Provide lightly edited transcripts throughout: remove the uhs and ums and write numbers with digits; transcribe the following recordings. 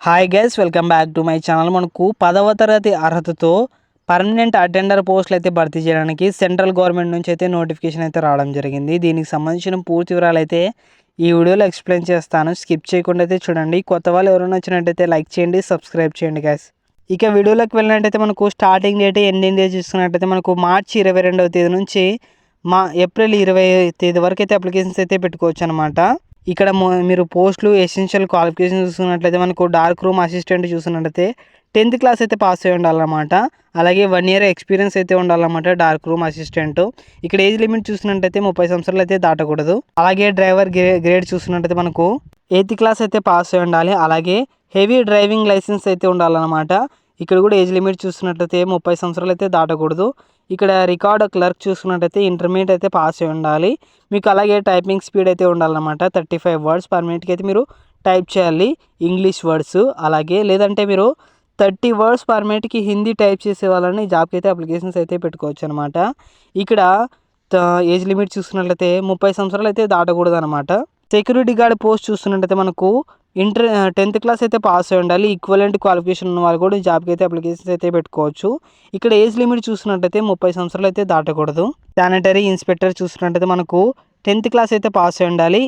Hi guys, welcome back to my channel. మనకు 10వ తరగతి అర్హతతో పర్మనెంట్ అటెండర్ పోస్టులు అయితే భర్తీ చేయడానికి సెంట్రల్ గవర్నమెంట్ నుంచి అయితే నోటిఫికేషన్ అయితే రావడం జరిగింది. దీనికి సంబంధించిన పూర్తి వివరాలు అయితే ఈ వీడియోలో ఎక్స్ప్లెయిన్ చేస్తాను. స్కిప్ చేయకుండా అయితే చూడండి. కొత్త వాళ్ళు ఎవరైనా వచ్చినట్టయితే లైక్ చేయండి, సబ్స్క్రైబ్ చేయండి గైస్. ఇక వీడియోలోకి వెళ్ళినట్టయితే మనకు స్టార్టింగ్ డేట్ ఎండింగ్ డేట్ చూసుకున్నట్టయితే మనకు మార్చి 22వ తేదీ నుంచి ఏప్రిల్ 20వ తేదీ వరకు అయితే అప్లికేషన్స్ అయితే పెట్టుకోవచ్చు అనమాట. ఇక్కడ మీరు పోస్టులు ఎసెన్షియల్ క్వాలిఫికేషన్ చూసుకున్నట్లయితే మనకు డార్క్ రూమ్ అసిస్టెంట్ చూసుకున్నట్లయితే 10th క్లాస్ అయితే పాస్ అయి ఉండాలన్నమాట. అలాగే 1 year ఎక్స్పీరియన్స్ అయితే ఉండాలన్నమాట డార్క్ రూమ్ అసిస్టెంట్. ఇక్కడ ఏజ్ లిమిట్ చూసినట్టయితే 30 సంవత్సరాలు అయితే దాటకూడదు. అలాగే డ్రైవర్ గ్రేడ్ చూసుకున్నట్టయితే మనకు 8th క్లాస్ అయితే పాస్ అయి ఉండాలి. అలాగే హెవీ డ్రైవింగ్ లైసెన్స్ అయితే ఉండాలన్నమాట. ఇక్కడ కూడా ఏజ్ లిమిట్ చూసుకున్నట్లయితే 30 సంవత్సరాలు అయితే దాటకూడదు. ఇక్కడ రికార్డ్ క్లర్క్ చూసుకున్నట్టయితే ఇంటర్మీడియట్ అయితే పాస్ అయి ఉండాలి. మీకు అలాగే టైపింగ్ స్పీడ్ అయితే ఉండాలన్నమాట. 35 words per minute అయితే మీరు టైప్ చేయాలి ఇంగ్లీష్ వర్డ్స్. అలాగే లేదంటే మీరు 30 words per minuteకి హిందీ టైప్ చేసే వాళ్ళని జాబ్కి అయితే అప్లికేషన్స్ అయితే పెట్టుకోవచ్చు అనమాట. ఇక్కడ ఏజ్ లిమిట్ చూసుకున్నట్లయితే 30 సంవత్సరాలు అయితే దాటకూడదు అనమాట. సెక్యూరిటీ గార్డ్ పోస్ట్ చూస్తున్నట్టయితే మనకు 10th క్లాస్ అయితే పాస్ అయి ఉండాలి. ఈక్వలెంట్ క్వాలిఫికేషన్ ఉన్న వాళ్ళు కూడా జాబ్కి అయితే అప్లికేషన్స్ అయితే పెట్టుకోవచ్చు. ఇక్కడ ఏజ్ లిమిట్ చూసినట్టయితే 30 సంవత్సరాలు అయితే దాటకూడదు. శానిటరీ ఇన్స్పెక్టర్ చూసినట్టయితే మనకు 10th క్లాస్ అయితే పాస్ అయి ఉండాలి.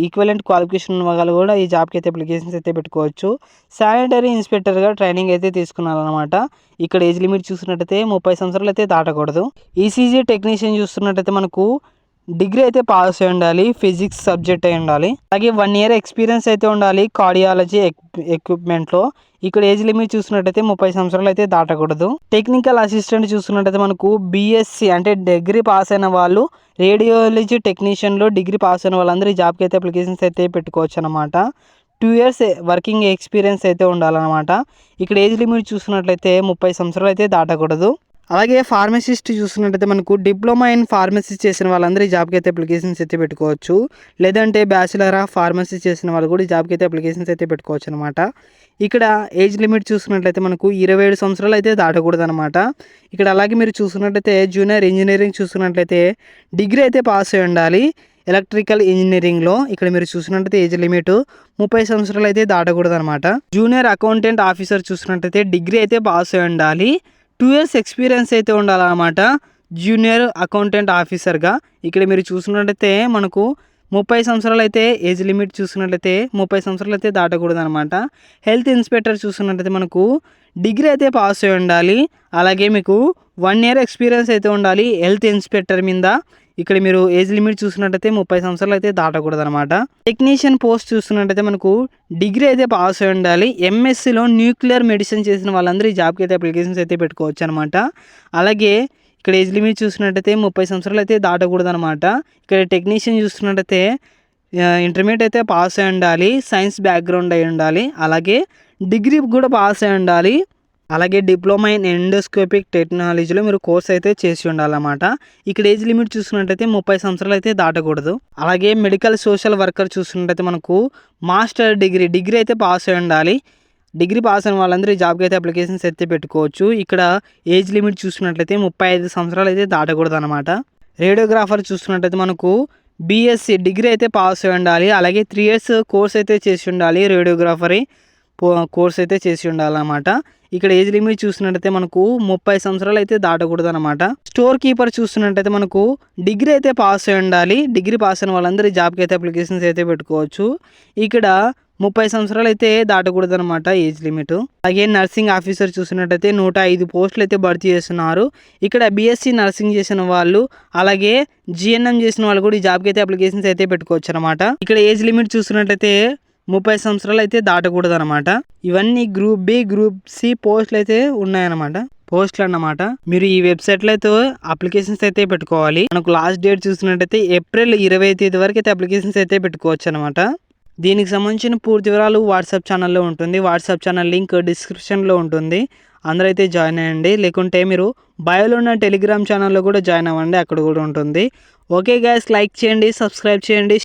ఈక్వలెంట్ క్వాలిఫికేషన్ ఉన్న వాళ్ళు కూడా ఈ జాబ్కి అయితే అప్లికేషన్స్ అయితే పెట్టుకోవచ్చు. శానిటరీ ఇన్స్పెక్టర్గా ట్రైనింగ్ అయితే తీసుకున్నారనమాట. ఇక్కడ ఏజ్ లిమిట్ చూసినట్టయితే 30 సంవత్సరాలు అయితే దాటకూడదు. ఈసీజీ టెక్నీషియన్ చూస్తున్నట్టయితే మనకు డిగ్రీ అయితే పాస్ అయి ఉండాలి. ఫిజిక్స్ సబ్జెక్ట్ అయి ఉండాలి. అలాగే 1 year ఎక్స్పీరియన్స్ అయితే ఉండాలి కార్డియాలజీ ఎక్విప్మెంట్లో. ఇక్కడ ఏజ్ లిమిట్ చూసినట్టయితే 30 సంవత్సరాలు అయితే దాటకూడదు. టెక్నికల్ అసిస్టెంట్ చూస్తున్నట్టయితే మనకు బీఎస్సీ అంటే డిగ్రీ పాస్ అయిన వాళ్ళు, రేడియాలజీ టెక్నీషియన్లో డిగ్రీ పాస్ అయిన వాళ్ళందరూ ఈ జాబ్కి అయితే అప్లికేషన్స్ అయితే పెట్టుకోవచ్చు అనమాట. 2 years వర్కింగ్ ఎక్స్పీరియన్స్ అయితే ఉండాలన్నమాట. ఇక్కడ ఏజ్ లిమిట్ చూసినట్లయితే 30 సంవత్సరాలు అయితే దాటకూడదు. అలాగే ఫార్మసిస్ట్ చూసుకున్నట్టయితే మనకు డిప్లొమా ఇన్ ఫార్మసీ చేసిన వాళ్ళందరూ ఈ జాబ్కి అయితే అప్లికేషన్స్ అయితే పెట్టుకోవచ్చు. లేదంటే బ్యాచిలర్ ఆఫ్ ఫార్మసీ చేసిన వాళ్ళు కూడా ఈ జాబ్కి అయితే అప్లికేషన్స్ అయితే పెట్టుకోవచ్చు అనమాట. ఇక్కడ ఏజ్ లిమిట్ చూసుకున్నట్లయితే మనకు 27 సంవత్సరాలు అయితే దాటకూడదు అనమాట. ఇక్కడ అలాగే మీరు చూసుకున్నట్లయితే జూనియర్ ఇంజనీరింగ్ చూసుకున్నట్లయితే డిగ్రీ అయితే పాస్ అయి ఉండాలి ఎలక్ట్రికల్ ఇంజనీరింగ్లో. ఇక్కడ మీరు చూసినట్టయితే ఏజ్ లిమిట్ 30 సంవత్సరాలు అయితే దాటకూడదు అనమాట. జూనియర్ అకౌంటెంట్ ఆఫీసర్ చూసినట్టయితే డిగ్రీ అయితే పాస్ అయి ఉండాలి. 2 years ఎక్స్పీరియన్స్ అయితే ఉండాలన్నమాట జూనియర్ అకౌంటెంట్ ఆఫీసర్గా. ఇక్కడ మీరు చూసినట్టయితే మనకు 30 సంవత్సరాలు అయితే ఏజ్ లిమిట్ చూసినట్లయితే 30 సంవత్సరాలు అయితే దాటకూడదు అనమాట. హెల్త్ ఇన్స్పెక్టర్ చూసినట్టయితే మనకు డిగ్రీ అయితే పాస్ అయి ఉండాలి. అలాగే మీకు 1 year ఎక్స్పీరియన్స్ అయితే ఉండాలి హెల్త్ ఇన్స్పెక్టర్ మీద. ఇక్కడ మీరు ఏజ్ లిమిట్ చూసినట్టయితే 30 సంవత్సరాలు అయితే దాటకూడదు అనమాట. టెక్నీషియన్ పోస్ట్ చూస్తున్నట్టయితే మనకు డిగ్రీ అయితే పాస్ అయి ఉండాలి. ఎంఎస్సీలో న్యూక్లియర్ మెడిసిన్ చేసిన వాళ్ళందరూ ఈ జాబ్కి అయితే అప్లికేషన్స్ అయితే పెట్టుకోవచ్చు అనమాట. అలాగే ఇక్కడ ఏజ్ లిమిట్ చూసినట్టయితే 30 సంవత్సరాలు అయితే దాటకూడదు అనమాట. ఇక్కడ టెక్నీషియన్ చూస్తున్నట్టయితే ఇంటర్మీడియట్ అయితే పాస్ అయి ఉండాలి, సైన్స్ బ్యాక్గ్రౌండ్ అయి ఉండాలి. అలాగే డిగ్రీ కూడా పాస్ అయి ఉండాలి. అలాగే డిప్లొమా ఇన్ ఎండోస్కోపిక్ టెక్నాలజీలో మీరు కోర్స్ అయితే చేసి ఉండాలన్నమాట. ఇక్కడ ఏజ్ లిమిట్ చూసుకున్నట్టయితే 30 సంవత్సరాలు అయితే దాటకూడదు. అలాగే మెడికల్ సోషల్ వర్కర్ చూసుకున్నట్టయితే మనకు మాస్టర్ డిగ్రీ అయితే పాస్ అయి ఉండాలి. డిగ్రీ పాస్ అయిన వాళ్ళందరూ ఈ జాబ్కి అయితే అప్లికేషన్స్ అయితే పెట్టుకోవచ్చు. ఇక్కడ ఏజ్ లిమిట్ చూసుకున్నట్లయితే 35 సంవత్సరాలు అయితే దాటకూడదు అనమాట. రేడియోగ్రాఫర్ చూసుకున్నట్టయితే మనకు బీఎస్సీ డిగ్రీ అయితే పాస్ అయి ఉండాలి. అలాగే 3 years కోర్స్ అయితే చేసి ఉండాలి. రేడియోగ్రాఫరీ కోర్స్ అయితే చేసి ఉండాలన్నమాట. ఇక్కడ ఏజ్ లిమిట్ చూసినట్టయితే మనకు 30 సంవత్సరాలు అయితే దాటకూడదు అనమాట. స్టోర్ కీపర్ చూస్తున్నట్టయితే మనకు డిగ్రీ అయితే పాస్ అయి ఉండాలి. డిగ్రీ పాస్ అయిన వాళ్ళందరూ ఈ జాబ్కి అయితే అప్లికేషన్స్ అయితే పెట్టుకోవచ్చు. ఇక్కడ 30 సంవత్సరాలు అయితే దాటకూడదు అనమాట ఏజ్ లిమిట్. అలాగే నర్సింగ్ ఆఫీసర్ చూసినట్టయితే 105 పోస్టులు అయితే భర్తీ చేస్తున్నారు. ఇక్కడ బీఎస్సీ నర్సింగ్ చేసిన వాళ్ళు, అలాగే జిఎన్ఎం చేసిన వాళ్ళు కూడా ఈ జాబ్కి అయితే అప్లికేషన్స్ అయితే పెట్టుకోవచ్చు అనమాట. ఇక్కడ ఏజ్ లిమిట్ చూసినట్టయితే 30 సంవత్సరాలు అయితే దాటకూడదు అనమాట. ఇవన్నీ గ్రూప్ బి, గ్రూప్ సి పోస్టులు అయితే ఉన్నాయన్నమాట. పోస్టులు అన్నమాట. మీరు ఈ వెబ్సైట్లో అయితే అప్లికేషన్స్ అయితే పెట్టుకోవాలి. మనకు లాస్ట్ డేట్ చూసినట్టయితే ఏప్రిల్ 20వ తేదీ వరకు అయితే అప్లికేషన్స్ అయితే పెట్టుకోవచ్చు అనమాట. దీనికి సంబంధించిన పూర్తి వివరాలు వాట్సాప్ ఛానల్లో ఉంటుంది. వాట్సాప్ ఛానల్ లింక్ డిస్క్రిప్షన్లో ఉంటుంది. అందరూ అయితే జాయిన్ అయ్యండి. లేకుంటే మీరు బయోలో ఉన్న టెలిగ్రామ్ ఛానల్లో కూడా జాయిన్ అవ్వండి, అక్కడ కూడా ఉంటుంది. ఓకే గైస్, లైక్ చేయండి, సబ్స్క్రైబ్ చేయండి.